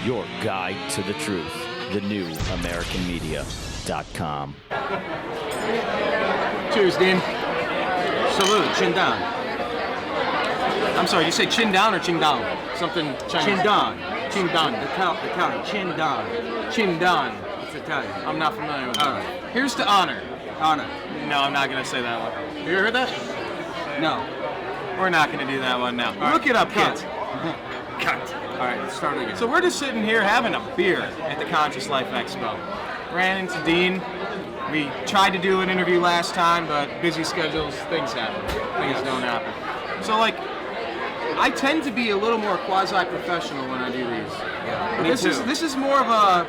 your guide to the truth. TheNewAmericanMedia.com. Cheers, Dean. Salute, chin down. I'm sorry, you say chin down or chin down? Something Chinese. Chin down. Chin down. The counter. Chin down. Chin down. It's Italian. I'm not familiar with All that. right. Here's to honor. Honor. No, I'm not going to say that one. Have you heard that? No. We're not going to do that one now. All Look right. it up, Cut. kids. Cut. All right, let's start again. So we're just sitting here having a beer at the Conscious Life Expo. Ran into Dean. We tried to do an interview last time, but busy schedules, things happen. Things don't happen. So, like, I tend to be a little more quasi-professional when I do these. Yeah, But me this too. is more of a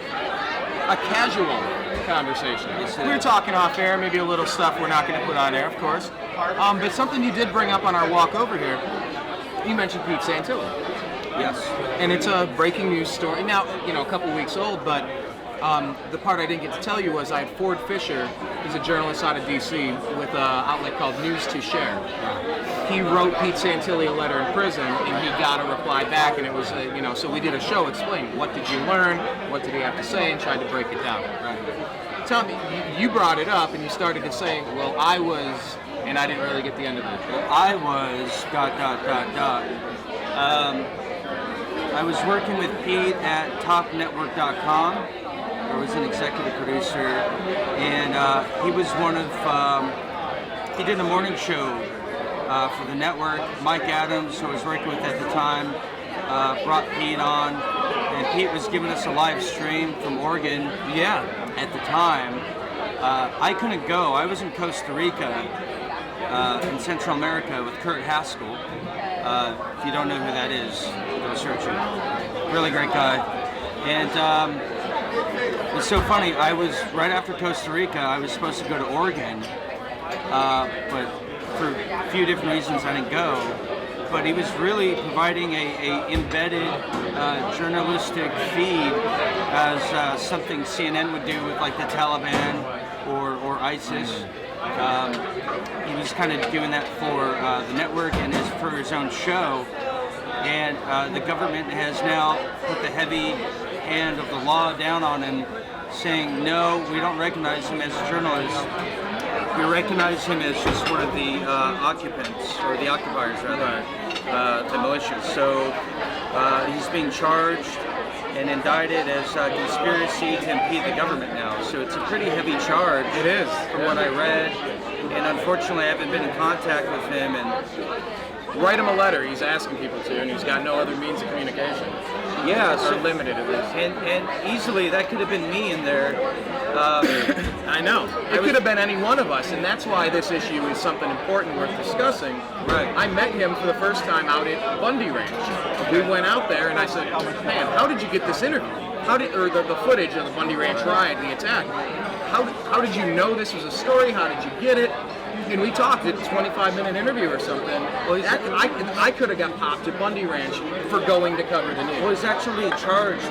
casual conversation. Yes, it We were is. talking off air, maybe a little stuff we're not going to put on air, of course. But something you did bring up on our walk over here, you mentioned Pete Santilli. Yes. And it's a breaking news story. Now, you know, a couple weeks old, but the part I didn't get to tell you was I had Ford Fisher, he's a journalist out of D.C. with an outlet called News to Share. He wrote Pete Santilli a letter in prison, and he got a reply back, and it was, so we did a show explaining what did you learn, what did he have to say, and tried to break it down. Tell me, you brought it up, and you started to say, well, I was, and I didn't really get the end of it. I was ... I was working with Pete at TalkNetwork.com. I was an executive producer, and he was one of, he did a morning show for the network. Mike Adams, who I was working with at the time, brought Pete on, and Pete was giving us a live stream from Oregon. Yeah. At the time. I couldn't go. I was in Costa Rica, in Central America with Kurt Haskell. If you don't know who that is, go search it. Really great guy. And it's so funny, I was, right after Costa Rica, I was supposed to go to Oregon, but for a few different reasons I didn't go. But he was really providing a embedded journalistic feed as something CNN would do with like the Taliban or ISIS. He was kind of doing that for the network and for his own show. And the government has now put the heavy hand of the law down on him, saying, no, we don't recognize him as a journalist. We recognize him as just one of the occupants, or the occupiers rather, the militias. So he's being charged and indicted as conspiracy to impede the government now. So it's a pretty heavy charge. It is. From what I read. And unfortunately I haven't been in contact with him. And Write him a letter, he's asking people to, and he's got no other means of communication. yeah, Or limited at least. and easily that could have been me in there. I know. It could have been any one of us, and that's why this issue is something important worth discussing. Right. I met him for the first time out at Bundy Ranch. We went out there, and I said, man, how did you get this interview? The footage of the Bundy Ranch riot, the attack? How did you know this was a story? How did you get it? And we talked at a 25-minute interview or something. Well, I could have got popped at Bundy Ranch for going to cover the news. Well, he's actually charged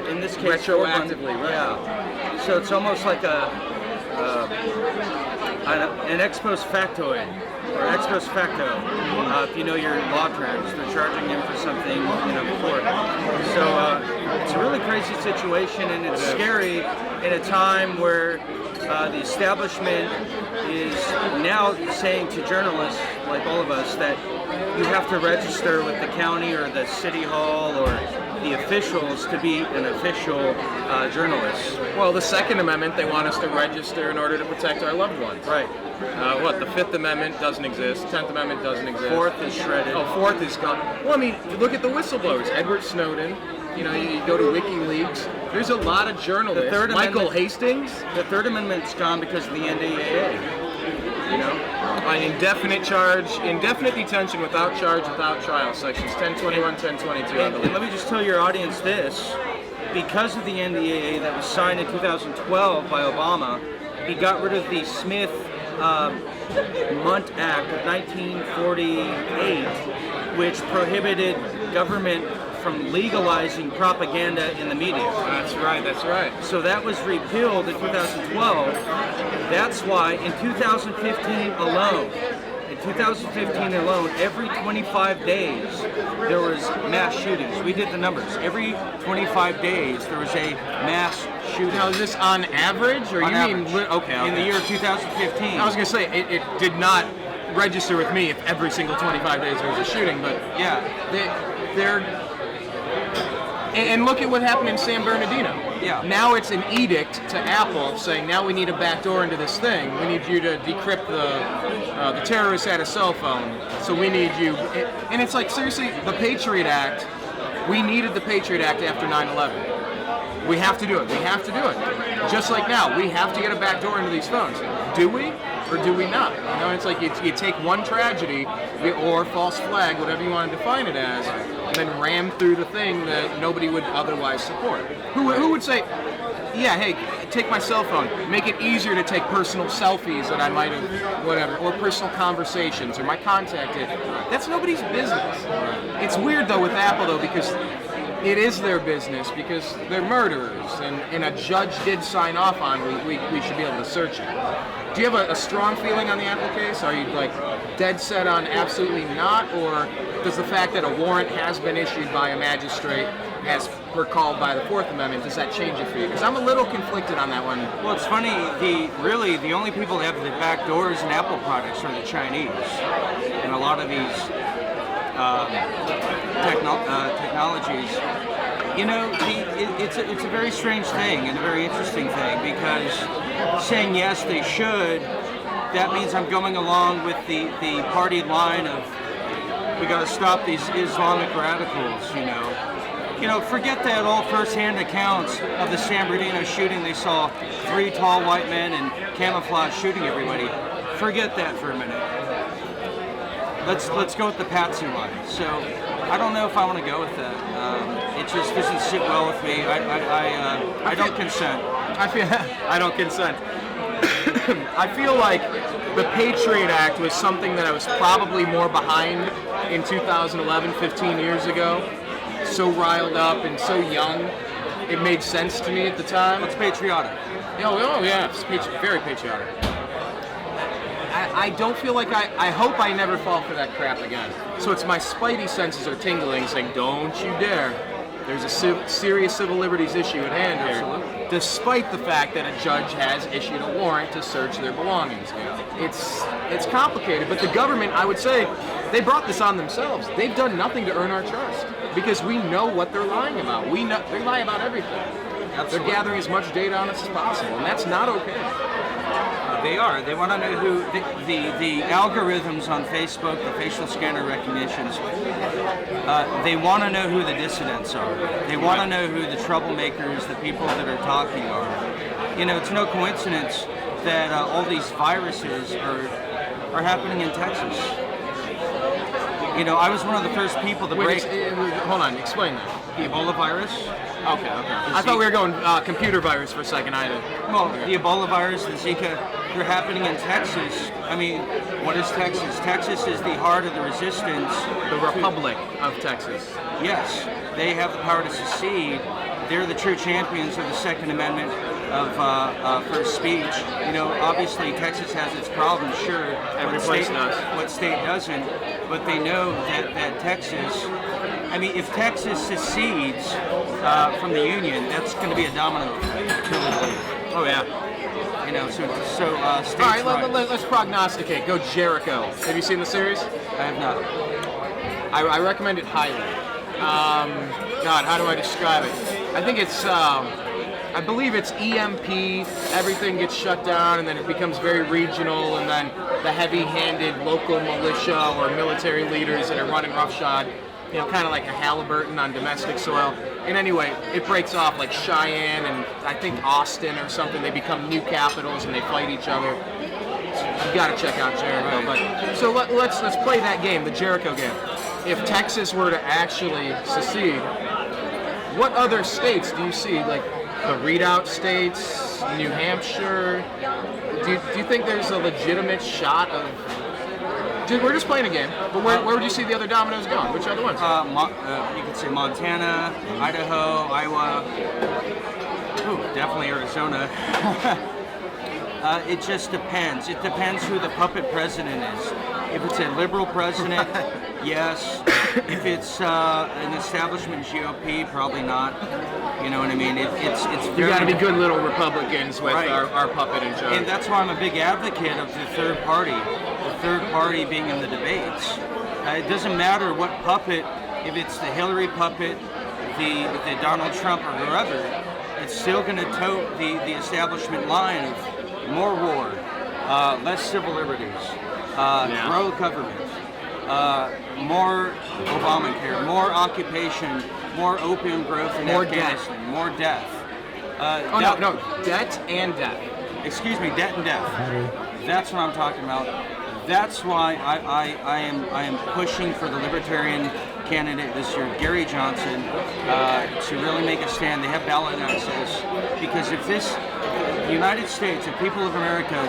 in this case Retroactively, right. Yeah. So it's almost like an ex post factoid or ex post facto. If you know your law terms, they're charging him for something before. So it's a really crazy situation, and it's scary in a time where the establishment is now saying to journalists like all of us that you have to register with the county or the city hall or the officials to be an official journalist. Well, the Second Amendment, they want us to register in order to protect our loved ones. Right. The Fifth Amendment doesn't exist. 10th Amendment doesn't exist. Fourth is shredded. Oh, Fourth is gone. Well, I mean, look at the whistleblowers. Edward Snowden. You go to WikiLeaks. There's a lot of journalists. The Third Michael Amendment- Hastings. The Third Amendment's gone because of the NDAA. An indefinite detention without charge, without trial. Sections 1021, 1022. I And believe. let me just tell your audience this. Because of the NDAA that was signed in 2012 by Obama, he got rid of the Smith-Mundt Act of 1948, which prohibited government from legalizing propaganda in the media. That's right. So that was repealed in 2012. That's why in 2015 alone, in 2015 alone, every 25 days there was mass shootings. We did the numbers. Every 25 days there was a mass shooting. Now, is this on average, or On you average. mean okay? In the year 2015. I was gonna say it did not register with me if every single 25 days there was a shooting, but yeah. they're and look at what happened in San Bernardino. Yeah. Now it's an edict to Apple saying now we need a backdoor into this thing. We need you to decrypt the terrorist had a cell phone, so we need you. And it's like, seriously, the Patriot Act. We needed the Patriot Act after 9/11. We have to do it. We have to do it. Just like now, we have to get a backdoor into these phones. Do we? Or do we not? You know, it's like you take one tragedy or false flag, whatever you want to define it as, and then ram through the thing that nobody would otherwise support. Who would say, yeah, hey, take my cell phone, make it easier to take personal selfies that I might have, whatever, or personal conversations, or my contact it. That's nobody's business. It's weird, though, with Apple, though, because it is their business, because they're murderers, and a judge did sign off on we should be able to search it. Do you have a strong feeling on the Apple case? Are you like dead set on absolutely not, or does the fact that a warrant has been issued by a magistrate as per called by the Fourth Amendment, does that change it for you? Because I'm a little conflicted on that one. Well, it's funny, the only people that have the back doors in Apple products are the Chinese. And a lot of these technologies, you know, it's a very strange thing and a very interesting thing, because saying yes, they should, that means I'm going along with the party line of we got to stop these Islamic radicals, you know. You know, forget that old first-hand accounts of the San Bernardino shooting. They saw 3 tall white men in camouflage shooting everybody. Forget that for a minute. Let's go with the Patsy line. So I don't know if I want to go with that. It just doesn't sit well with me. I don't consent. I don't consent. I feel like the Patriot Act was something that I was probably more behind in 2011, 15 years ago. So riled up and so young, it made sense to me at the time. It's patriotic. Oh yeah, it's very patriotic. I don't feel like I hope I never fall for that crap again. So it's my spidey senses are tingling, saying, don't you dare. There's a serious civil liberties issue at hand here. Absolutely. Despite the fact that a judge has issued a warrant to search their belongings. It's complicated, but the government, I would say, they brought this on themselves. They've done nothing to earn our trust, because we know what they're lying about. We know they lie about everything. Absolutely. They're gathering as much data on us as possible, and that's not okay. They are. They want to know who the algorithms on Facebook, the facial scanner recognitions. They want to know who the dissidents are. They want to know who the troublemakers, the people that are talking are. You know, it's no coincidence that all these viruses are happening in Texas. You know, I was one of the first people to break. Hold on, explain that. The Ebola virus. Okay. I thought we were going computer virus for a second. Well, the Ebola virus, the Zika, they're happening in Texas. I mean, what is Texas? Texas is the heart of the resistance. The Republic of Texas. Yes, they have the power to secede. They're the true champions of the Second Amendment of first speech. You know, obviously Texas has its problems, sure. Every place does. What state doesn't? But they know that Texas, I mean, if Texas secedes from the Union, that's going to be a domino effect. Oh yeah. You know, so states. All right, let's prognosticate. Go Jericho. Have you seen the series? I have not. I recommend it highly. God, how do I describe it? I think it's, I believe it's EMP, everything gets shut down, and then it becomes very regional, and then the heavy-handed local militia or military leaders that are running roughshod, you know, kind of like a Halliburton on domestic soil. And anyway, it breaks off like Cheyenne and I think Austin or something. They become new capitals and they fight each other. You got to check out Jericho. But so let's play that game, the Jericho game. If Texas were to actually secede, what other states do you see, like the readout states, New Hampshire? Do you think there's a legitimate shot of? We're just playing a game, but where would you see the other dominoes going? Which other ones? You could say Montana, Idaho, Iowa. Ooh, definitely Arizona. It just depends. It depends who the puppet president is. If it's a liberal president, yes. If it's an establishment GOP, probably not. You know what I mean? It's You got to be good little Republicans with Right. our puppet in charge. And that's why I'm a big advocate of the third party. The third party being in the debates. It doesn't matter what puppet, if it's the Hillary puppet, the Donald Trump, or whoever, it's still going to tote the establishment line of more war, less civil liberties, grow government, more Obamacare, more occupation, more opium growth in More Afghanistan, more death. no, debt and death. Excuse me, debt and death. That's what I'm talking about. That's why I am pushing for the Libertarian candidate this year, Gary Johnson, to really make a stand. They have ballot access, because if the United States, the people of America,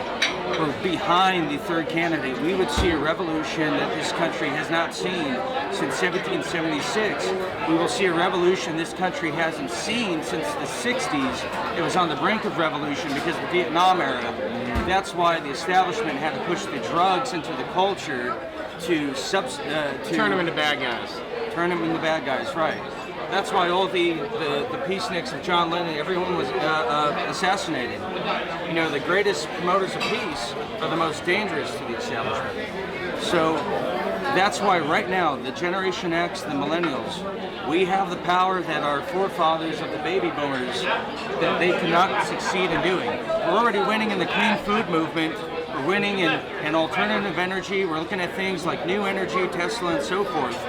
were behind the third candidate, we would see a revolution that this country has not seen since 1776. We will see a revolution this country hasn't seen since the 60s. It was on the brink of revolution because of the Vietnam era. That's why the establishment had to push the drugs into the culture to Turn them into bad guys. Turn them into bad guys, right. That's why all the peaceniks of John Lennon, everyone was assassinated. You know, the greatest promoters of peace are the most dangerous to the establishment. So that's why right now, the Generation X, the millennials, we have the power that our forefathers of the baby boomers, that they cannot succeed in doing. We're already winning in the clean food movement. We're winning in alternative energy. We're looking at things like new energy, Tesla, and so forth.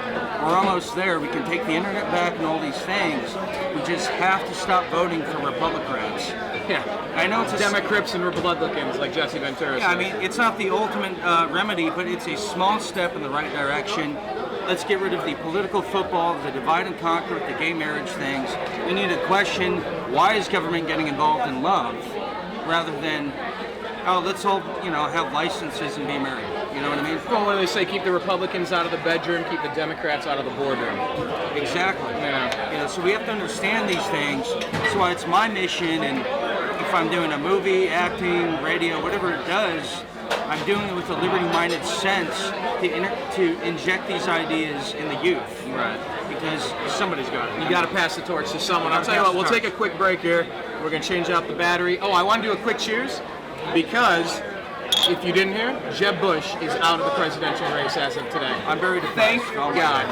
We're almost there. We can take the internet back and all these things. We just have to stop voting for Republicans. Yeah, I know it's a Democrats and Republicans, like Jesse Ventura. Yeah, I mean, it's not the ultimate remedy, but it's a small step in the right direction. Let's get rid of the political football, the divide and conquer, the gay marriage things. We need to question, why is government getting involved in love, rather than, oh, let's all, have licenses and be married. You know what I mean? Well, what do they say? Keep the Republicans out of the bedroom, keep the Democrats out of the boardroom. Exactly. Yeah. So we have to understand these things. That's why it's my mission, and if I'm doing a movie, acting, radio, whatever it does, I'm doing it with a liberty-minded sense to inject these ideas in the youth. Right. Because somebody's got it. You got to pass the torch to someone. I'll tell you what, we'll take a quick break here. We're going to change out the battery. Oh, I want to do a quick cheers, because if you didn't hear, Jeb Bush is out of the presidential race as of today. I'm very depressed. Thank God.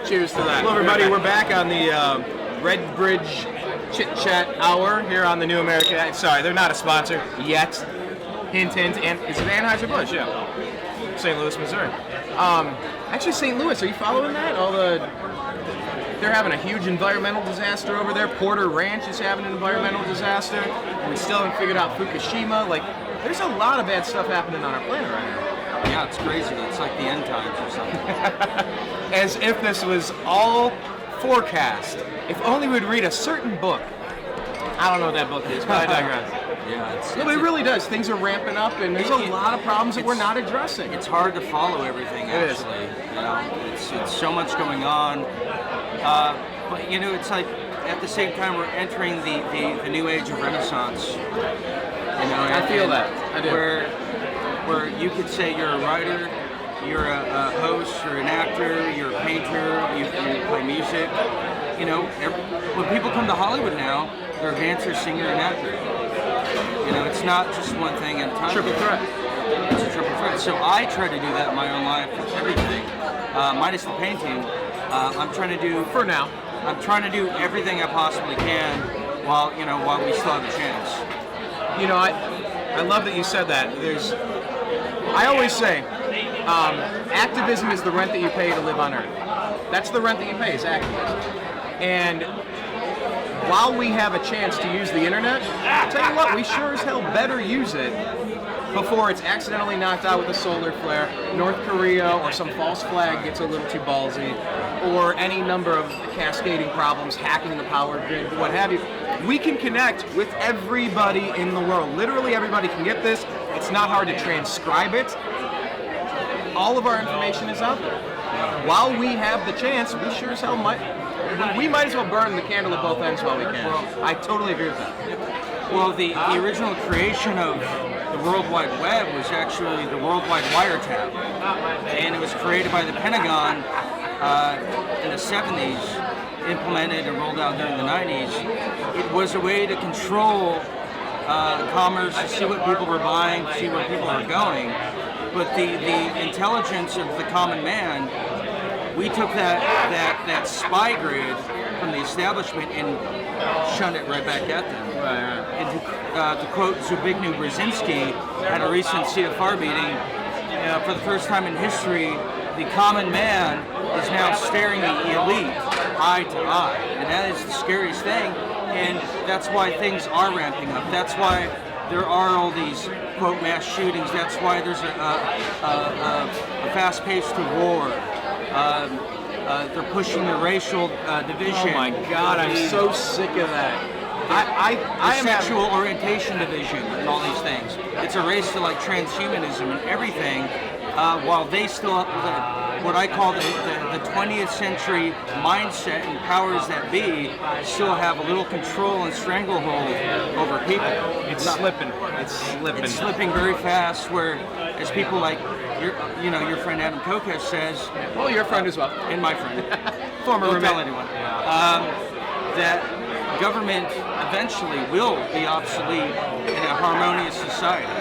Cheers to that. Hello, everybody. We're back on the Red Bridge Chit Chat Hour here on the New American. Sorry, they're not a sponsor yet. Hint, hint. And is it Anheuser-Busch? Yeah. St. Louis, Missouri. Actually, St. Louis. Are you following that? They're having a huge environmental disaster over there. Porter Ranch is having an environmental disaster. We still haven't figured out Fukushima. There's a lot of bad stuff happening on our planet right now. Yeah, it's crazy. It's like the end times or something. As if this was all forecast. If only we'd read a certain book. I don't know what that book is, but I digress. Yeah, No, but it really does. Things are ramping up, and there's a lot of problems that we're not addressing. It's hard to follow everything, actually. It's so much going on. But it's like at the same time we're entering the new age of Renaissance. I feel that. I do. Where you could say you're a writer, you're a host, you're an actor, you're a painter, you play music. When people come to Hollywood now, they're a dancer, singer, and actor. It's not just one thing at a time. Triple threat. It's a triple threat. So I try to do that in my own life with everything. Minus the painting. I'm trying to do, For now. I'm trying to do everything I possibly can while we still have a chance. I love that you said that. I always say, activism is the rent that you pay to live on Earth. That's the rent that you pay, is activism. And while we have a chance to use the internet, I'll tell you what, we sure as hell better use it before it's accidentally knocked out with a solar flare, North Korea or some false flag gets a little too ballsy, or any number of cascading problems, hacking the power grid, what have you. We can connect with everybody in the world. Literally everybody can get this. It's not hard to transcribe it. All of our information is out there. While we have the chance, we sure as hell might as well burn the candle at both ends while we can. I totally agree with that. Well, the original creation of the World Wide Web was actually the World Wide Wiretap. and it was created by the Pentagon in the 70s, implemented and rolled out during the 90s. It was a way to control commerce, to see what people were buying, to see where people were going. But the intelligence of the common man, we took that spy grid from the establishment and shunned it right back at them. And to quote Zbigniew Brzezinski at a recent CFR meeting, for the first time in history, the common man is now staring the elite eye to eye, and that is the scariest thing. And that's why things are ramping up. That's why there are all these, quote, mass shootings. That's why there's a fast pace to war. They're pushing the racial division. Oh my God, I'm so sick of that. I am sexual orientation division and all these things. It's a race to like transhumanism and everything, while they still what I call the 20th century mindset and powers that be still have a little control and stranglehold over people. It's slipping. It's slipping. It's slipping very fast. Where as people like your friend Adam Kokesh says. Well, your friend as well. And my friend. Former Don't roommate. tell anyone. That government eventually will be obsolete in a harmonious society,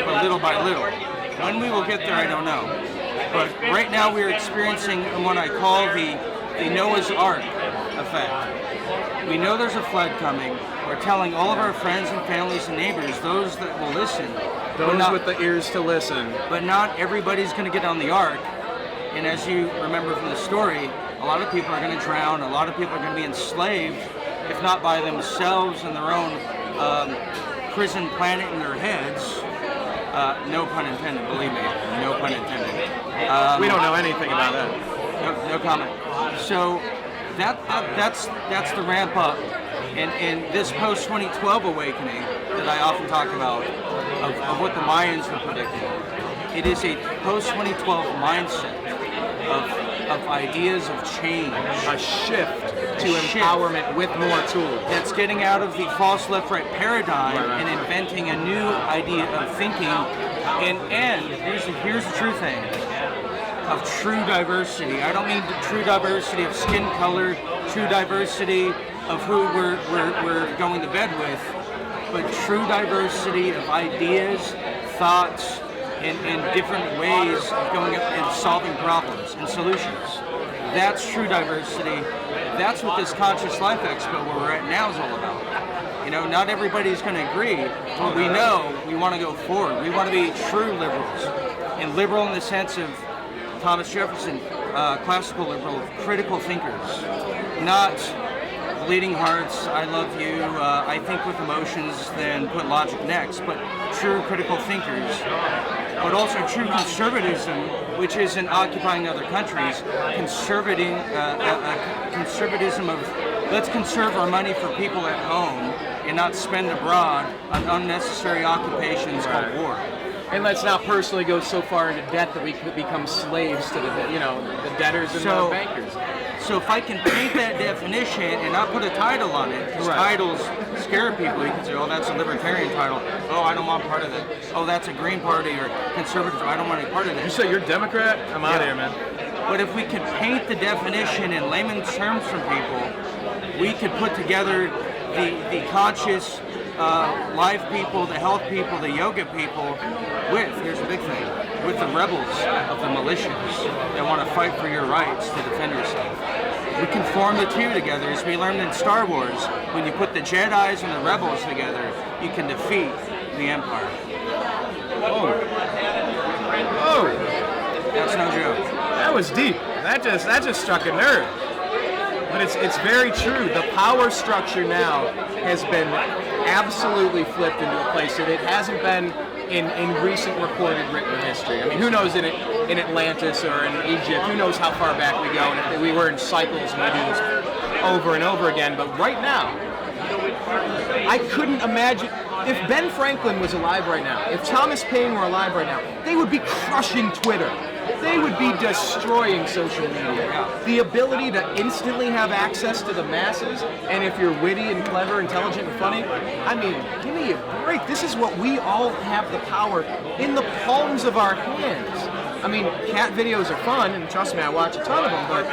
but little by little. When we will get there, I don't know. But right now we're experiencing what I call the Noah's Ark effect. We know there's a flood coming. We're telling all of our friends and families and neighbors, those that will listen. Those with the ears to listen. But not everybody's going to get on the ark. And as you remember from the story, a lot of people are going to drown. A lot of people are going to be enslaved, if not by themselves and their own prison planet in their heads. No pun intended, believe me. No pun intended. We don't know anything about that. No comment. So that's the ramp up. And this post-2012 awakening that I often talk about of what the Mayans were predicting, it is a post-2012 mindset of ideas of change. A shift to empowerment with more tools. That's getting out of the false left-right paradigm and inventing a new idea of thinking. And here's the true thing of true diversity. I don't mean the true diversity of skin color, true diversity of who we're going to bed with, but true diversity of ideas, thoughts, and different ways of going up and solving problems and solutions. That's true diversity. That's what this Conscious Life Expo where we're at now is all about. Not everybody's going to agree, but we know we want to go forward. We want to be true liberals. And liberal in the sense of Thomas Jefferson, classical liberal, critical thinkers. Not bleeding hearts, I love you, I think with emotions, then put logic next, but true critical thinkers. But also true conservatism, which isn't occupying other countries, conservatism of let's conserve our money for people at home and not spend abroad on unnecessary occupations called war. And let's not personally go so far into debt that we could become slaves to the debtors and the bankers. So if I can paint that definition and not put a title on it, because titles scare people. You can say, oh, that's a libertarian title. Oh, I don't want part of that. Oh, that's a Green Party or conservative. I don't want any part of that. You say you're Democrat? I'm out of here, man. But if we could paint the definition in layman's terms from people, we could put together the conscious life people, the health people, the yoga people with, here's the big thing, with the rebels of the militias that want to fight for your rights to defend yourself. We can form the two together. As we learned in Star Wars, when you put the Jedis and the rebels together, you can defeat the Empire. Oh. That's no joke. That was deep. That just struck a nerve. But it's very true. The power structure now has been absolutely flipped into a place that it hasn't been in recent recorded written history. I mean, who knows in Atlantis or in Egypt, who knows how far back we go, and if we were in cycles and we do this over and over again. But right now, I couldn't imagine, if Ben Franklin was alive right now, if Thomas Paine were alive right now, they would be crushing Twitter. They would be destroying social media. The ability to instantly have access to the masses, and if you're witty and clever, intelligent and funny, I mean, give me a break. This is what we all have the power in the palms of our hands. I mean, cat videos are fun, and trust me, I watch a ton of them, but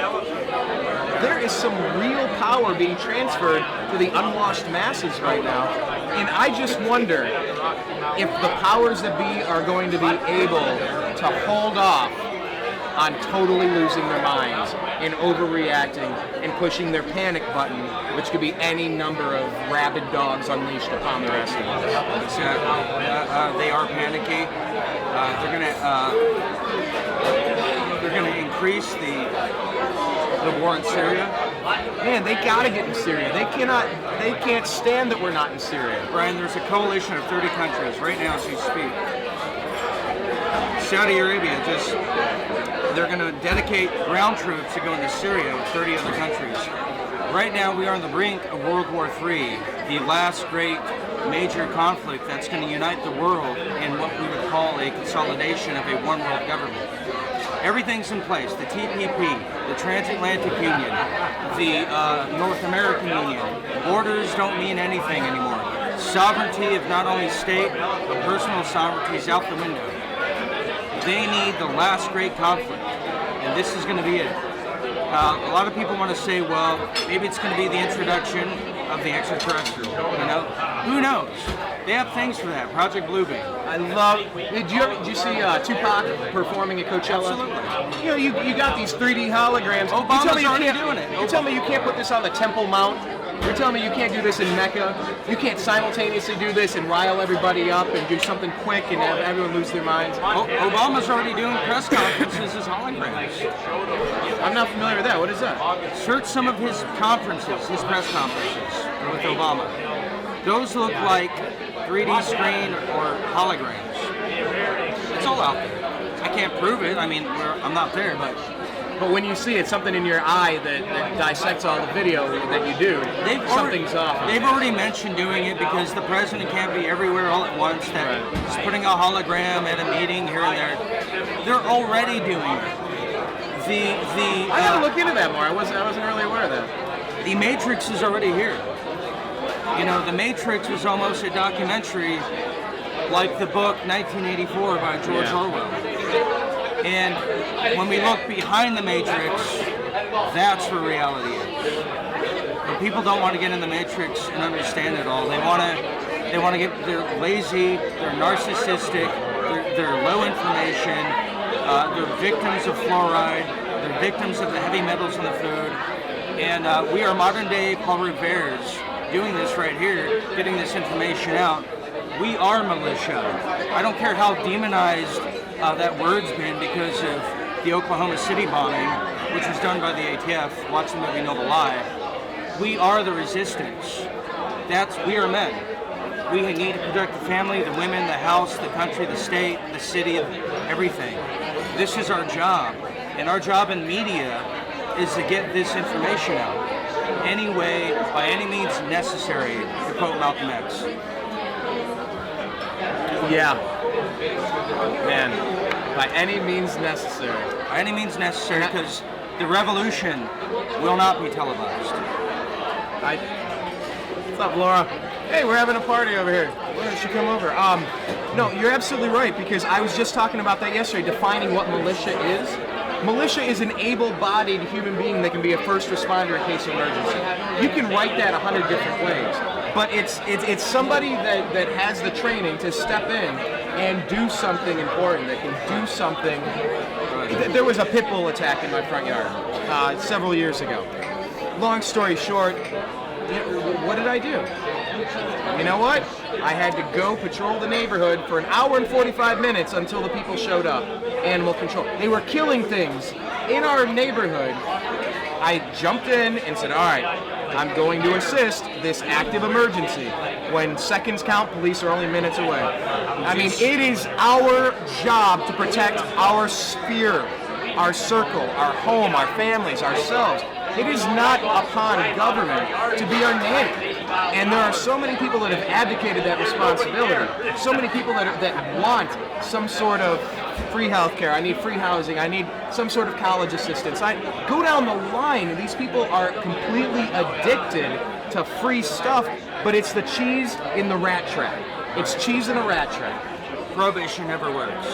there is some real power being transferred to the unwashed masses right now. And I just wonder if the powers that be are going to be able to hold off on totally losing their minds and overreacting and pushing their panic button, which could be any number of rabid dogs unleashed upon the rest of us. Exactly. They are panicky. They're gonna increase the war in Syria. Man, they gotta get in Syria. They can't stand that we're not in Syria. Brian, there's a coalition of 30 countries right now as we speak. Saudi Arabia they're going to dedicate ground troops to go into Syria with 30 other countries. Right now we are on the brink of World War III, the last great major conflict that's going to unite the world in what we would call a consolidation of a one world government. Everything's in place, the TPP, the Transatlantic Union, the North American Union. Borders don't mean anything anymore. Sovereignty of not only state, but personal sovereignty is out the window. They need the last great conflict, and this is going to be it. A lot of people want to say, well, maybe it's going to be the introduction of the extraterrestrial. Who knows? They have things for that. Project Bluebeam. I love. Did you see Tupac performing at Coachella? Absolutely. You got these 3D holograms. Obama's already doing it. You tell me you can't put this on the Temple Mount. You're telling me you can't do this in Mecca? You can't simultaneously do this and rile everybody up and do something quick and have everyone lose their minds? Obama's already doing press conferences as holograms. I'm not familiar with that. What is that? Search some of his conferences, his press conferences with Obama. Those look like 3D screen or holograms. It's all out there. I can't prove it. I mean, I'm not there, but when you see it, something in your eye that dissects all the video that you do, something's off. They've already mentioned doing it because the president can't be everywhere all at once. That he's putting a hologram at a meeting here and there. They're already doing it. I gotta look into that more. I wasn't really aware of that. The Matrix is already here. The Matrix was almost a documentary like the book 1984 by George Orwell. And when we look behind the Matrix, that's where reality is. But people don't want to get in the Matrix and understand it all. They want to they're lazy, they're narcissistic, they're low information, they're victims of fluoride, they're victims of the heavy metals in the food. And we are modern day Paul Revere's doing this right here, getting this information out. We are militia. I don't care how demonized that word's been because of the Oklahoma City bombing, which was done by the ATF. Watch the movie Noble Lie. We are the resistance. We are men. We need to protect the family, the women, the house, the country, the state, the city, everything. This is our job. And our job in media is to get this information out. Any way, by any means necessary, to quote Malcolm X. Yeah. Man, by any means necessary. By any means necessary, because the revolution will not be televised. What's up, Laura? Hey, we're having a party over here. Why don't you come over? No, you're absolutely right, because I was just talking about that yesterday, defining what militia is. Militia is an able-bodied human being that can be a first responder in case of emergency. You can write that 100 different ways. But it's somebody that has the training to step in and do something important, that can do something. There was a pit bull attack in my front yard several years ago. Long story short, what did I do? You know what? I had to go patrol the neighborhood for an hour and 45 minutes until the people showed up. Animal control. They were killing things in our neighborhood. I jumped in and said, all right, I'm going to assist this active emergency. When seconds count, police are only minutes away. I mean, it is our job to protect our sphere, our circle, our home, our families, ourselves. It is not upon government to be our nanny. And there are so many people that have abdicated that responsibility. So many people that want some sort of free health care. I need free housing. I need some sort of college assistance. I go down the line, and these people are completely addicted to free stuff, but it's the cheese in the rat trap. It's cheese in a rat trap. prohibition never works.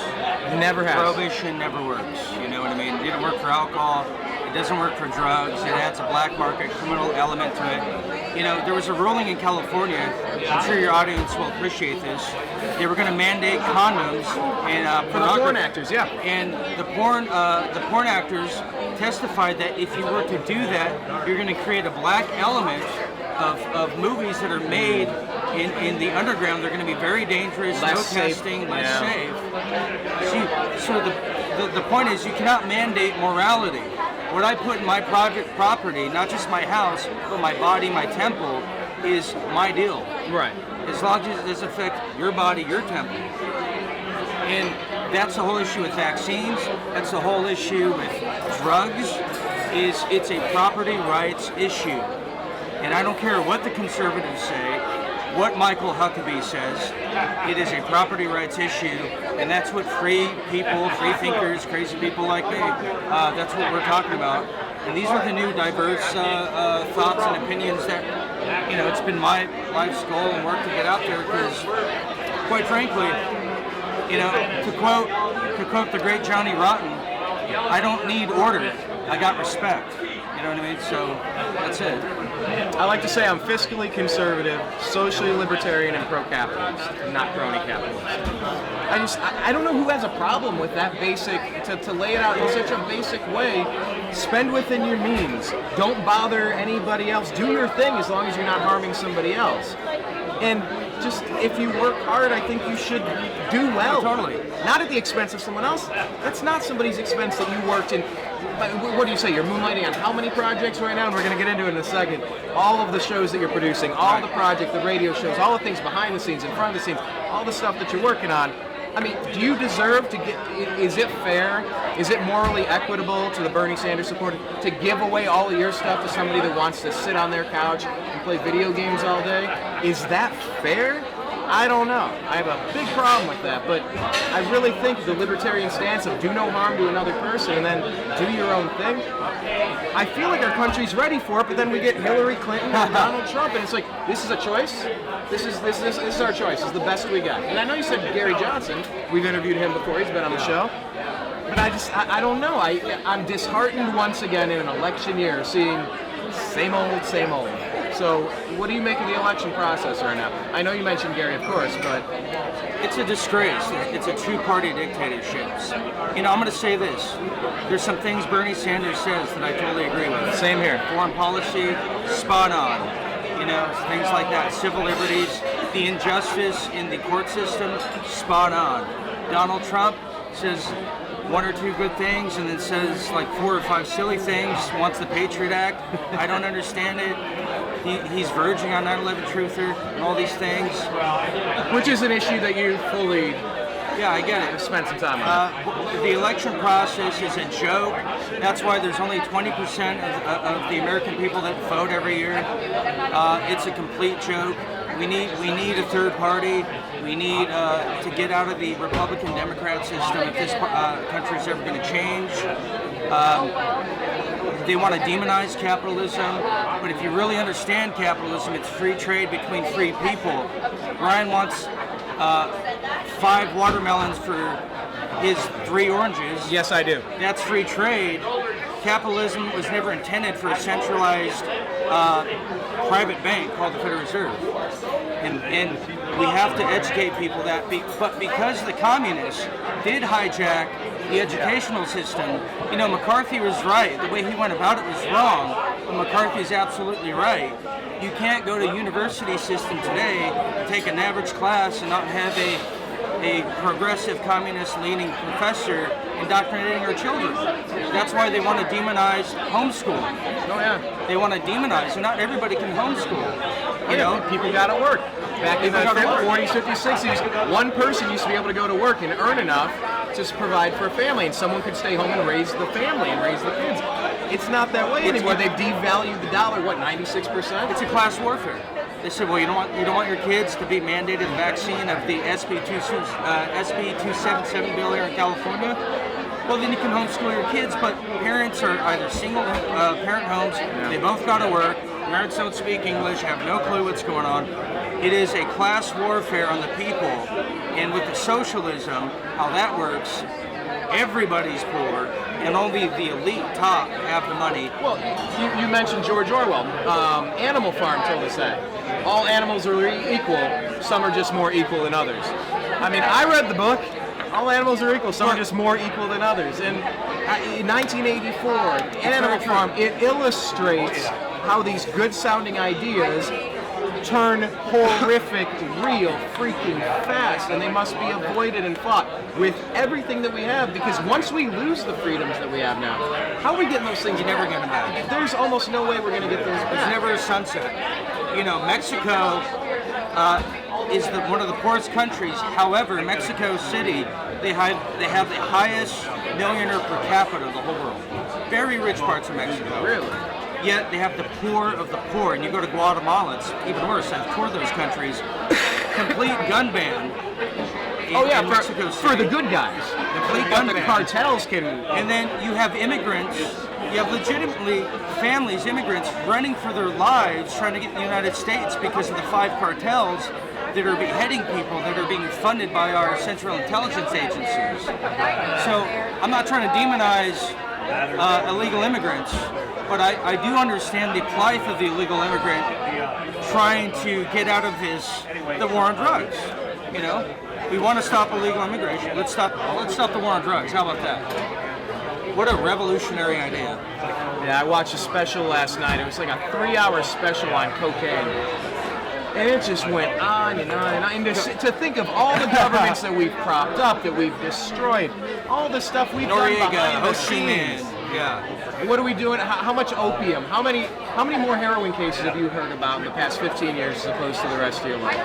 Never has. Prohibition never works. You know what I mean? It didn't work for alcohol. It doesn't work for drugs. It adds a black market criminal element to it. You know, there was a ruling in California. I'm sure your audience will appreciate this. They were going to mandate condoms and For the porn actors, yeah. And the porn actors testified that if you were to do that, you're going to create a black element of movies that are made in the underground. They're going to be very dangerous, Less no safe. testing, less Yeah. safe. So the point is, you cannot mandate morality. What I put in my private property, not just my house, but my body, my temple, is my deal. Right. As long as it doesn't affect your body, your temple. And that's the whole issue with vaccines. That's the whole issue with drugs. It's a property rights issue. And I don't care what the conservatives say, what Michael Huckabee says, it is a property rights issue, and that's what free people, free thinkers, crazy people like me, that's what we're talking about. And these are the new diverse thoughts and opinions that, you know, it's been my life's goal and work to get out there, because, quite frankly, you know, to quote the great Johnny Rotten, I don't need order, I got respect. You know what I mean? So that's it. I like to say I'm fiscally conservative, socially libertarian, and pro-capitalist, not crony capitalist. I don't know who has a problem with that basic, to lay it out in such a basic way. Spend within your means. Don't bother anybody else. Do your thing as long as you're not harming somebody else. And just, if you work hard, I think you should do well. Totally. Not at the expense of someone else. That's not somebody's expense that you worked in. What do you say? You're moonlighting on how many projects right now? And we're going to get into it in a second. All of the shows that you're producing, all the projects, the radio shows, all the things behind the scenes, in front of the scenes, all the stuff that you're working on. I mean, do you deserve to get, is it fair, is it morally equitable to the Bernie Sanders supporter to give away all of your stuff to somebody that wants to sit on their couch and play video games all day? Is that fair? I don't know. I have a big problem with that, but I really think the libertarian stance of do no harm to another person and then do your own thing, I feel like our country's ready for it, but then we get Hillary Clinton and Donald Trump, and it's like, this is a choice? This is our choice. This is the best we got. And I know you said Gary Johnson. We've interviewed him before. He's been on the show. But I don't know. I'm disheartened once again in an election year, seeing same old, same old. So, what do you make of the election process right now? I know you mentioned Gary, of course, but it's a disgrace. It's a two-party dictatorship. You know, I'm going to say this. There's some things Bernie Sanders says that I totally agree with. Same here. Foreign policy, spot on. You know, things like that. Civil liberties, the injustice in the court system, spot on. Donald Trump says one or two good things and then says like 4 or 5 silly things, wants the Patriot Act. I don't understand it. He's verging on 9/11 truther and all these things. Which is an issue that you fully I get it. spent some time on. The election process is a joke. That's why there's only 20% of the American people that vote every year. It's a complete joke. We need a third party. We need to get out of the Republican-Democrat system if this country is ever going to change. They want to demonize capitalism, but if you really understand capitalism, it's free trade between free people. Ryan wants 5 watermelons for his 3 oranges. Yes, I do. That's free trade. Capitalism was never intended for a centralized private bank called the Federal Reserve. And we have to educate people that, but because the communists did hijack the educational system, you know, McCarthy was right. The way he went about it was wrong, but McCarthy's absolutely right. You can't go to university system today and take an average class and not have a progressive communist-leaning professor indoctrinating our children. That's why they want to demonize homeschooling. Oh yeah. They want to demonize, and not everybody can homeschool. You know, people got to work. Back in the 40s, 50s, 60s, one person used to be able to go to work and earn enough to provide for a family, and someone could stay home and raise the family and raise the kids. It's not that way anymore. They've devalued the dollar, 96%? It's a class warfare. They said, well, you don't want your kids to be mandated the vaccine of the SB 277 bill here in California. Well, then you can homeschool your kids, but parents are either single parent homes, they both got to work, Nerds don't speak English, have no clue what's going on. It is a class warfare on the people. And with the socialism, how that works, everybody's poor, and only the elite top have the money. Well, you mentioned George Orwell. Animal Farm told us that. All animals are equal. Some are just more equal than others. I mean, I read the book. All animals are equal. Some are just more equal than others. And in 1984, Animal Farm, it illustrates how these good-sounding ideas turn horrific real freaking fast, and they must be avoided and fought with everything that we have, because once we lose the freedoms that we have now, how are we getting those things? You're never getting them back. There's almost no way we're going to get those back. There's never a sunset. You know, Mexico is one of the poorest countries. However, Mexico City, they have the highest millionaire per capita of the whole world. Very rich parts of Mexico. Really? Yet they have the poor of the poor, and you go to Guatemala, it's even worse. I've toured those countries. Complete gun ban. In Mexico City. For the good guys. Complete But gun the ban. cartels can. And then you have immigrants. You have legitimately families, immigrants, running for their lives, trying to get in the United States because of the 5 cartels that are beheading people that are being funded by our Central Intelligence agencies. So I'm not trying to demonize illegal immigrants, but I do understand the plight of the illegal immigrant trying to get out of the war on drugs. You know, we want to stop illegal immigration. Let's stop the war on drugs. How about that? What a revolutionary idea. Yeah, I watched a special last night. It was like a 3-hour special on cocaine. And it just went on and on and on. And to think of all the governments that we've propped up, that we've destroyed, all the stuff we've done behind the Ho Chi Minh. scenes. Yeah. What are we doing? How much opium? How many more heroin cases have you heard about in the past 15 years as opposed to the rest of your life?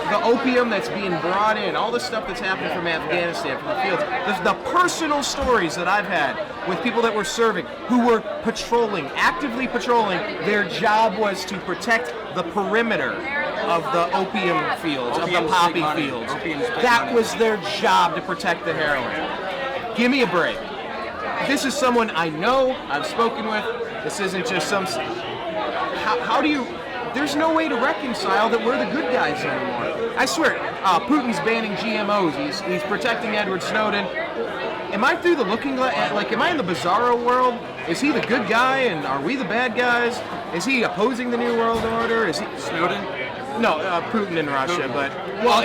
The opium that's being brought in, all the stuff that's happened from Afghanistan, from the fields, the personal stories that I've had with people that were serving, who were actively patrolling. Their job was to protect the perimeter of the opium fields, of the poppy fields. That was their job, to protect the heroin. Give me a break. This is someone I know, I've spoken with. This isn't just some. How do you? There's no way to reconcile that we're the good guys anymore. I swear, Putin's banning GMOs. He's protecting Edward Snowden. Am I through the looking glass? Like, am I in the bizarro world? Is he the good guy and are we the bad guys? Is he opposing the New World Order? Is he Snowden? No, Putin in Russia, Putin. but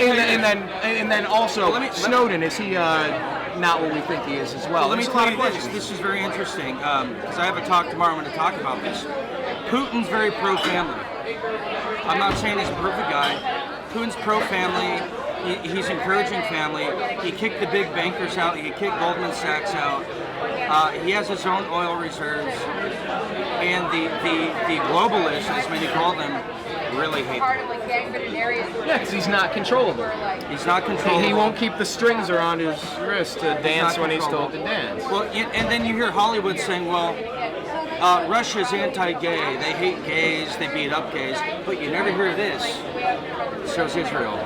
and then also Snowden. Is he not what we think he is as well? Let me There's a lot tell of you this. questions. This is very interesting because I have a talk tomorrow. I'm going to talk about this. Putin's very pro-family. I'm not saying he's a perfect guy. Putin's pro-family. He's encouraging family. He kicked the big bankers out. He kicked Goldman Sachs out. He has his own oil reserves. And the globalists, as many call them, really hate him. Yeah, because he's not controllable. He's not controllable. He won't keep the strings around his wrist to dance when he's told to dance. Well, and then you hear Hollywood saying, well, Russia's anti-gay. They hate gays. They beat up gays. But you never hear this. So's Israel.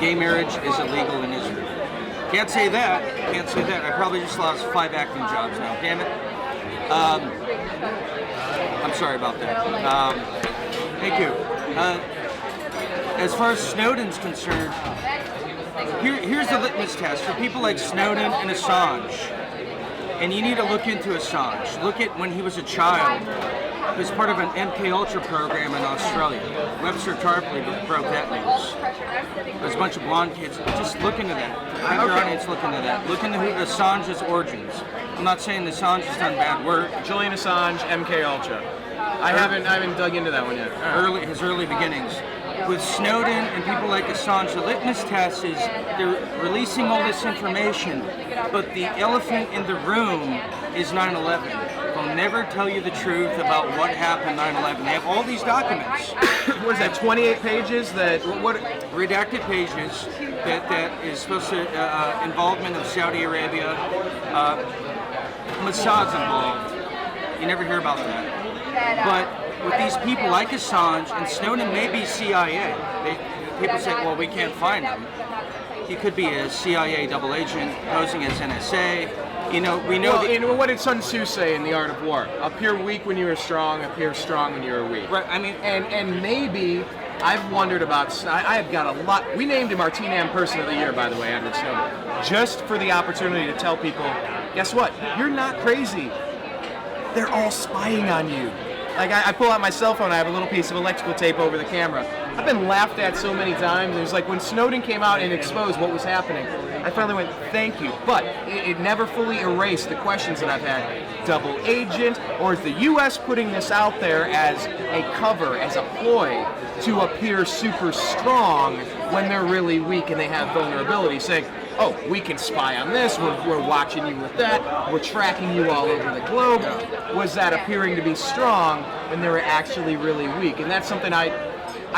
Gay marriage is illegal in Israel. Can't say that. Can't say that. I probably just lost 5 acting jobs now. Damn it. I'm sorry about that. Thank you. As far as Snowden's concerned, here's the litmus test for people like Snowden and Assange. And you need to look into Assange. Look at when he was a child. He was part of an MK Ultra program in Australia. Webster Tarpley broke that news. There's a bunch of blonde kids. Just look into that. Have your audience look into that. Look into Assange's origins. I'm not saying Assange has done bad work. Julian Assange, MK Ultra. I haven't dug into that one yet. His early beginnings. With Snowden and people like Assange, the litmus test is they're releasing all this information, but the elephant in the room is 9/11. They'll never tell you the truth about what happened 9/11. They have all these documents. What is that, 28 pages? What redacted pages that is supposed to involvement of Saudi Arabia. Mossad's involved. You never hear about that. But with these people like Assange, and Snowden may be CIA. People say, well, we can't find him. He could be a CIA double agent posing as NSA. You know, we know. Well, what did Sun Tzu say in The Art of War? Appear weak when you are strong, appear strong when you are weak. Right, I mean, and maybe I've wondered about. I have got a lot. We named him our TNAM Person of the Year, by the way, Edward Snowden, just for the opportunity to tell people, guess what? You're not crazy. They're all spying on you. Like I pull out my cell phone, I have a little piece of electrical tape over the camera. I've been laughed at so many times. It was like when Snowden came out and exposed what was happening, I finally went, thank you. But it never fully erased the questions that I've had. Double agent, or is the U.S. putting this out there as a cover, as a ploy to appear super strong when they're really weak and they have vulnerability, saying, oh, we can spy on this, we're watching you with that, we're tracking you all over the globe. Was that appearing to be strong when they were actually really weak? And that's something I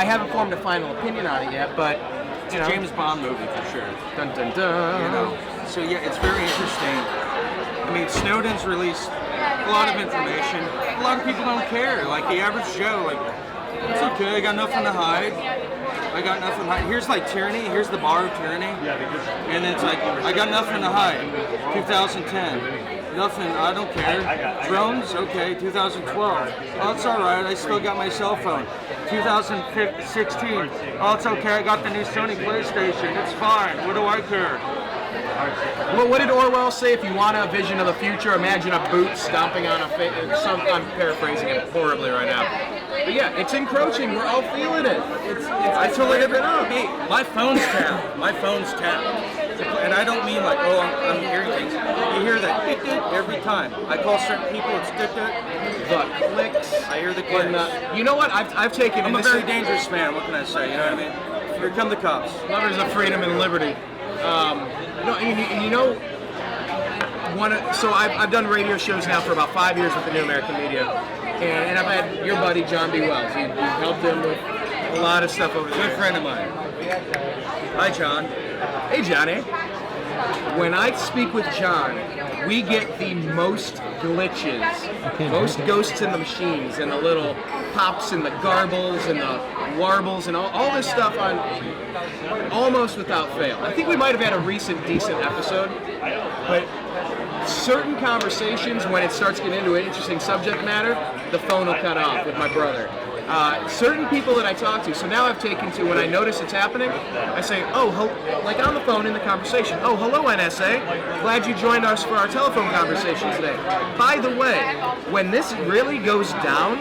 haven't formed a final opinion on it yet, but you know. James Bond movie for sure. Dun dun dun. You know, so yeah, it's very interesting. I mean, Snowden's released a lot of information. A lot of people don't care. Like the average Joe, like, it's okay, I got nothing to hide. I got nothing to hide. Here's like tyranny, here's the bar of tyranny. And it's like, I got nothing to hide. 2010. Nothing, I don't care. Drones, okay, 2012. Oh, it's alright, I still got my cell phone. 2016. Oh, it's okay, I got the new Sony PlayStation. It's fine, what do I care? Well, what did Orwell say? If you want a vision of the future, imagine a boot stomping on a I'm paraphrasing it horribly right now. But yeah, it's encroaching. We're all feeling it. I totally get it up. Hey, my phone's tapped. My phone's tapped. And I don't mean like, oh, I'm hearing things. You hear that every time. I call certain people, it's The clicks. I hear the clicks. You know what? I've taken. I'm a very dangerous man. What can I say? You know what I mean? Here come the cops. Lovers of freedom and liberty. No, you know, so I've done radio shows now for about 5 years with the New American Media, and I've had your buddy John B. Wells. You've helped him with a lot of stuff over there. Good friend of mine. Hi, John. Hey, Johnny. When I speak with John, we get the most glitches, most ghosts in the machines, and the little pops and the garbles and the warbles and all this stuff on almost without fail. I think we might have had a recent decent episode, but certain conversations, when it starts getting into an interesting subject matter, the phone will cut off with my brother. Certain people that I talk to, so now I've taken to, when I notice it's happening, I say, like on the phone in the conversation, oh, hello NSA, glad you joined us for our telephone conversation today. By the way, when this really goes down,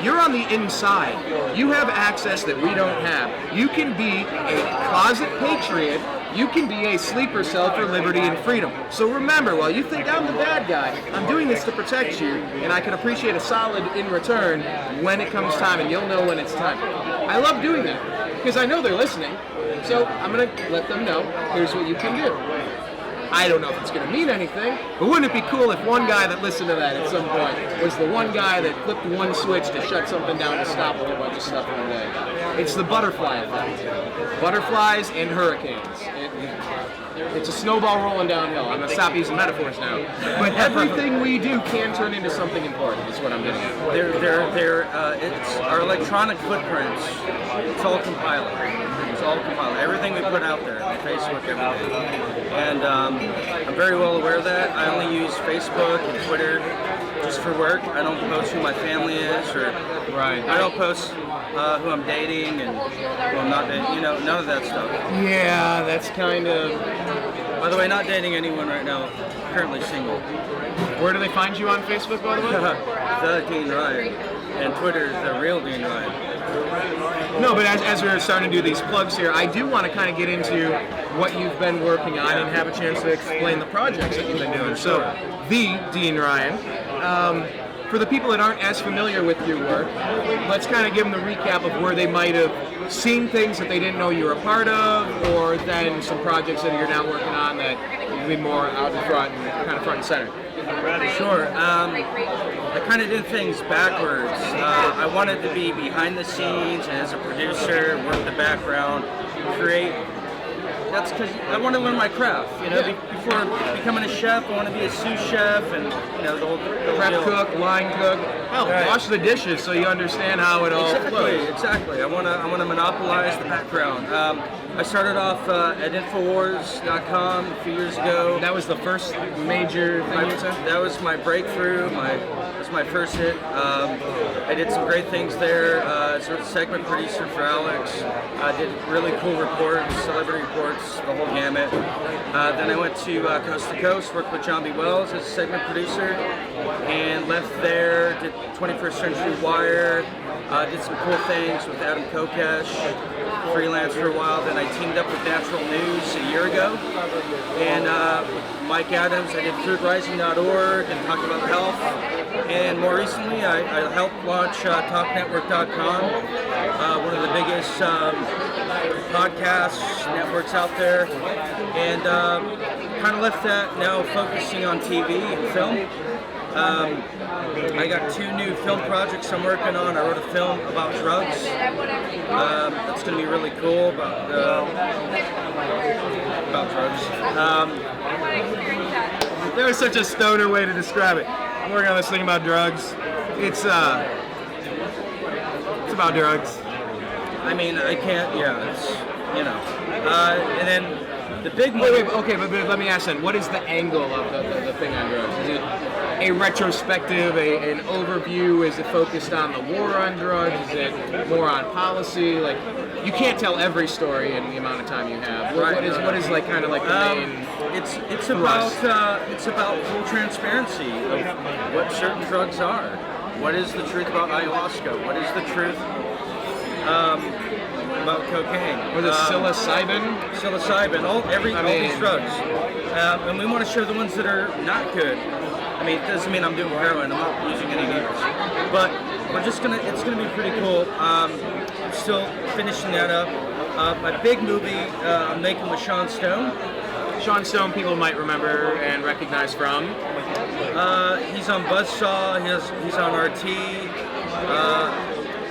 you're on the inside. You have access that we don't have. You can be a closet patriot. You can be a sleeper cell for liberty and freedom. So remember, while you think I'm the bad guy, I'm doing this to protect you, and I can appreciate a solid in return when it comes time, and you'll know when it's time. I love doing that, because I know they're listening, so I'm going to let them know, here's what you can do. I don't know if it's going to mean anything, but wouldn't it be cool if one guy that listened to that at some point was the one guy that flipped one switch to shut something down to stop a whole bunch of stuff in the way? It's the butterfly effect. Butterflies and hurricanes. It's a snowball rolling downhill. I'm going to stop using metaphors now. But everything we do can turn into something important, is what I'm getting at. It's our electronic footprints. It's all compiled. It's all compiled. Everything we put out there, on Facebook, everything. And I'm very well aware of that. I only use Facebook and Twitter just for work. I don't post who my family is, or I don't post who I'm dating and who I'm not dating. You know, none of that stuff. Yeah, that's kind of. By the way, not dating anyone right now. Currently single. Where do they find you on Facebook, by the way? The Dean Ryan. And Twitter is the real Dean Ryan. No, but as we're starting to do these plugs here, I do want to kind of get into what you've been working on and have a chance to explain the projects that you've been doing. So, the Dean Ryan. For the people that aren't as familiar with your work, let's kind of give them the recap of where they might have seen things that they didn't know you were a part of, or then some projects that you're now working on that will be more out in front and kind of front and center. Sure. I kind of did things backwards. I wanted to be behind the scenes and as a producer, work the background, create that's because I want to learn my craft. You know, before becoming a chef, I want to be a sous chef, and you know, the whole Prep deal. cook, line cook. Hell, Right. wash the dishes so you understand how it all flows. Exactly. I want to monopolize the background. I started off at Infowars.com a few years ago. That was the first major thing you said? That was my breakthrough. Was my first hit. I did some great things there. Sort of segment producer for Alex. I did really cool reports, celebrity reports, the whole gamut. Then I went to Coast to Coast, worked with John B. Wells as a segment producer, and left there. Did 21st Century Wire. Did some cool things with Adam Kokesh, freelance for a while. Then I teamed up with Natural News a year ago, and Mike Adams. I did foodrising.org and talked about health. And more recently, I helped launch TalkNetwork.com, one of the biggest podcast networks out there, and kind of left that now focusing on TV and film. I got 2 new film projects I'm working on. I wrote a film about drugs. That's going to be really cool about drugs. There was such a stoner way to describe it. I'm working on this thing about drugs. It's about drugs. I mean, I can't. Yeah, it's and then the big one. Wait, okay, but let me ask then, what is the angle of the thing on drugs? Is it a retrospective, an overview? Is it focused on the war on drugs? Is it more on policy? Like, you can't tell every story in the amount of time you have. What is like kind of like the main? It's about full transparency of what certain drugs are. What is the truth about ayahuasca? What is the truth about cocaine? Or the psilocybin? Psilocybin, all these drugs. And we want to show the ones that are not good. I mean, it doesn't mean I'm doing heroin. I'm not using any needles. But it's gonna be pretty cool. I'm still finishing that up. My big movie I'm making with Sean Stone. Sean Stone, people might remember and recognize from. He's on Buzzsaw. He's on RT.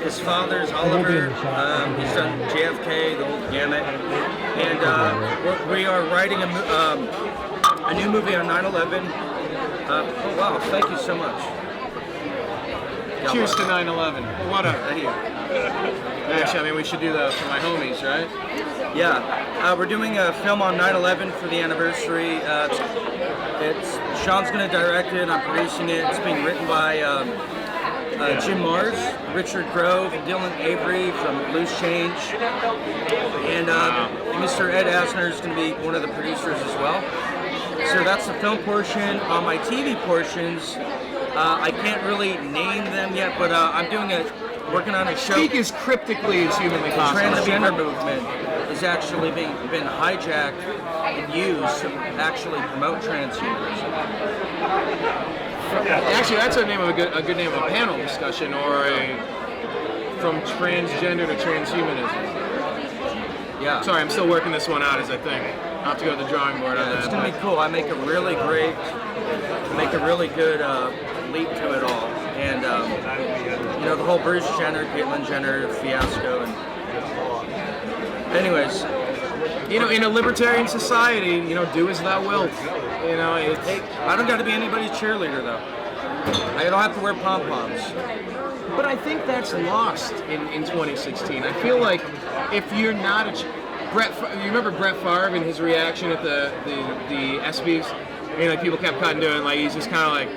His father's Oliver. He's done JFK, the whole gamut. And we are writing a new movie on 9/11. Oh wow! Thank you so much. Cheers to 9/11. What up? Thank you. Actually, I mean, we should do that for my homies, right? Yeah, we're doing a film on 9/11 for the anniversary. Sean's going to direct it. I'm producing it. It's being written by Jim Mars, Richard Grove, Dylan Avery from Loose Change, and Mr. Ed Asner is going to be one of the producers as well. So that's the film portion. On my TV portions, I can't really name them yet, but I'm working on a show. Speak as cryptically as humanly The possible. transgender movement is actually been hijacked and used to actually promote transhumanism. Actually, that's a good name of a panel discussion, or from transgender to transhumanism. Yeah. Sorry, I'm still working this one out as I think. I'll have to go to the drawing board on It's that. gonna be cool. I make a really good leap to it all, and the whole Bruce Jenner, Caitlyn Jenner fiasco, and anyways, in a libertarian society, do as thou wilt. I don't got to be anybody's cheerleader though. I don't have to wear pom poms. But I think that's lost in 2016. I feel like if you're not you remember Brett Favre and his reaction at the ESPYs? People kept cutting to it, and he's just kind of like,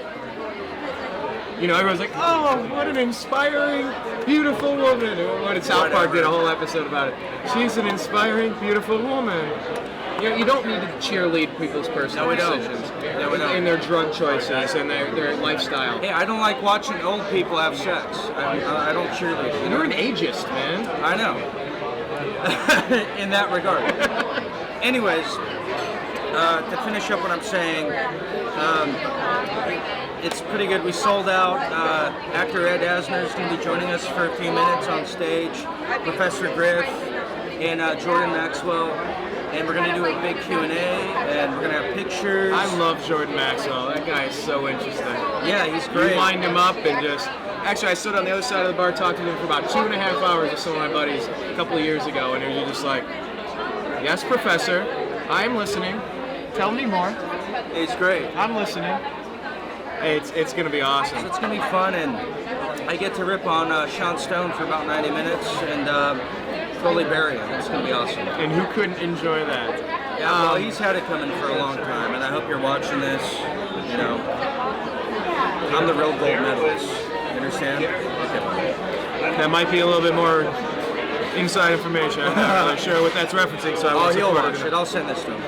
everyone's like, oh, what an inspiring, beautiful woman. What did South Park did a whole episode about it? She's an inspiring, beautiful woman. You don't need to cheerlead people's personal decisions in their drug choices and their lifestyle. Hey, I don't like watching old people have sex. I don't cheerlead. You're an ageist, man. I know. In that regard. Anyways, to finish up what I'm saying, it's pretty good. We sold out. Actor Ed Asner is going to be joining us for a few minutes on stage. Professor Griff and Jordan Maxwell. And we're going to do a big Q&A, and we're going to have pictures. I love Jordan Maxwell. That guy is so interesting. Yeah, he's great. You wind him up and just... Actually, I stood on the other side of the bar, talked to him for about 2.5 hours with some of my buddies a couple of years ago, and you're just like, Yes, Professor. I am listening. Tell me more. It's great. I'm listening. It's going to be awesome. So it's going to be fun, and I get to rip on Sean Stone for about 90 minutes and totally bury him. It's going to be awesome. And who couldn't enjoy that? Yeah, well, he's had it coming for a long time, and I hope you're watching this. You know, I'm the real gold medalist. You understand? Okay. That might be a little bit more inside information. I'm not really sure what that's referencing, so I won't he'll support watch it. I'll send this to him.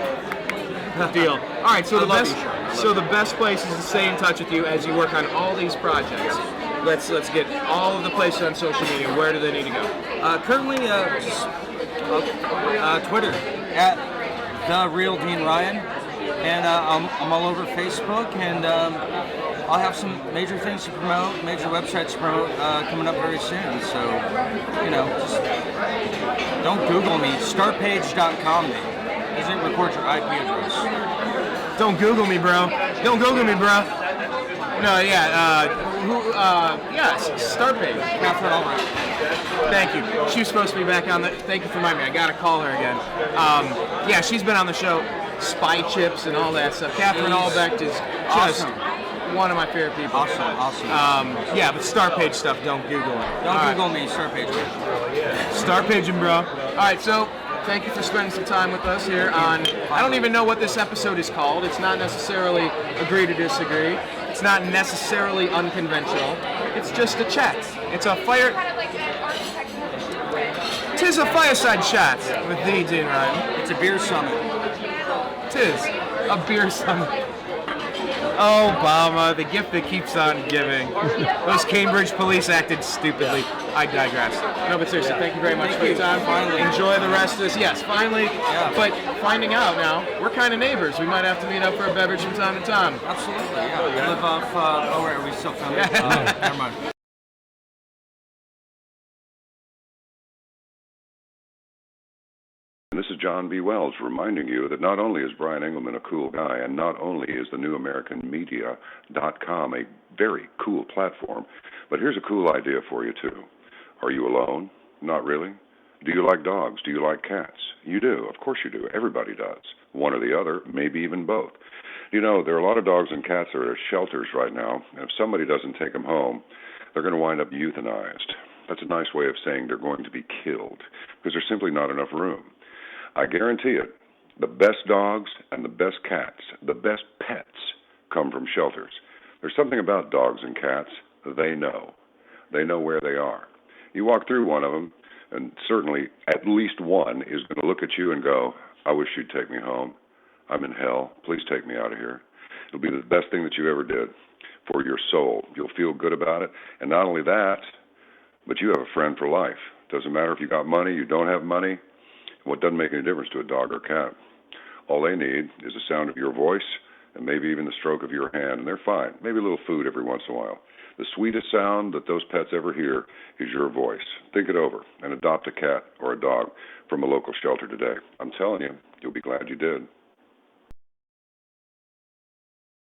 Deal. All right, so I the love best, you, Sean. so the best place is to stay in touch with you as you work on all these projects. Let's get all of the places on social media. Where do they need to go? Currently, just Twitter at the real Dean Ryan, and I'm all over Facebook, and I'll have some major things to promote, major websites to promote coming up very soon. So, you know, just don't Google me. Startpage.com me. Doesn't record your IP address. Don't Google me, bro. Don't Google me, bro. No, yeah. Yes, Start Page. Catherine Albright. Thank you. She was supposed to be back on the. Thank you for reminding me. I gotta call her again. Yeah, she's been on the show. Spy Chips and all that stuff. Catherine Albrecht is just Awesome. one of my favorite people. Awesome. Yeah, but Start Page stuff, don't Google it. Don't All Google me, Start Page. Start paging, bro. All right, so thank you for spending some time with us here on. I don't even know what this episode is called. It's not necessarily agree to disagree. It's not necessarily unconventional. It's just a chat. It's a fire. Tis a fireside chat with the Dean Ryan. It's a beer summit. Tis a beer summit. Obama, the gift that keeps on giving. Those Cambridge police acted stupidly. I digress. No, but seriously, thank you very much for your time. Finally. Enjoy the rest of this. Yes, finally. Yeah. But finding out now, we're kind of neighbors. We might have to meet up for a beverage from time to time. Absolutely, yeah. I live off, where are we still filming? Never mind. This is John B. Wells reminding you that not only is Brian Engelman a cool guy, and not only is the newamericanmedia.com a very cool platform, but here's a cool idea for you, too. Are you alone? Not really. Do you like dogs? Do you like cats? You do. Of course you do. Everybody does. One or the other, maybe even both. You know, there are a lot of dogs and cats that are at shelters right now, and if somebody doesn't take them home, they're going to wind up euthanized. That's a nice way of saying they're going to be killed, because there's simply not enough room. I guarantee it, the best dogs and the best cats, the best pets come from shelters. There's something about dogs and cats, they know. They know where they are. You walk through one of them, and certainly at least one is going to look at you and go, I wish you'd take me home. I'm in hell. Please take me out of here. It'll be the best thing that you ever did for your soul. You'll feel good about it. And not only that, but you have a friend for life. Doesn't matter if you got money, you don't have money. Well, it doesn't make any difference to a dog or cat. All they need is the sound of your voice and maybe even the stroke of your hand, and they're fine. Maybe a little food every once in a while. The sweetest sound that those pets ever hear is your voice. Think it over and adopt a cat or a dog from a local shelter today. I'm telling you, you'll be glad you did.